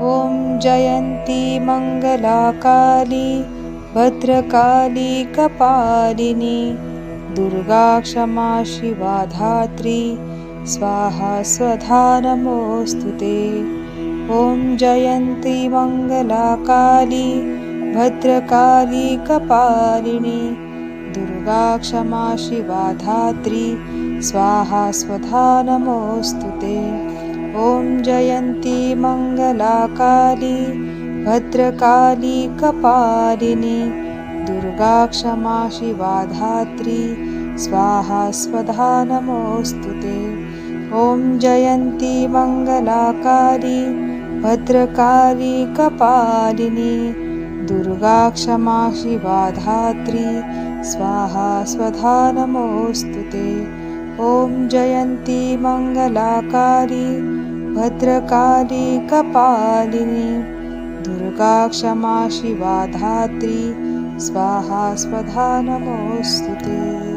ॐ जयन्ती मङ्गलाकाली भद्रकाली कपालिनी दुर्गा क्षमा शिवा धात्री स्वाहा स्वधा नमोऽस्तु ते। ॐ जयन्ती मङ्गलाकाली भद्रकाली कपालिनी दुर्गा क्षमा शिवा धात्री स्वाहा स्वधा नमोऽस्तु ते। ॐ जयन्ती मङ्गलाकाली भद्रकाली कपालिनी दुर्गा क्षमा शिवा धात्री स्वाहा स्वधा नमोऽस्तु ते। ॐ जयन्ती मङ्गलाकाली भद्रकाली कपालिनी दुर्गा क्षमा शिवा धात्री स्वाहा स्वधा नमोऽस्तु ते। ॐ जयन्ती मङ्गलाकाली भद्रकाली कपालिनी दुर्गा क्षमा शिवा धात्री स्वाहा स्वधा नमोऽस्तु ते।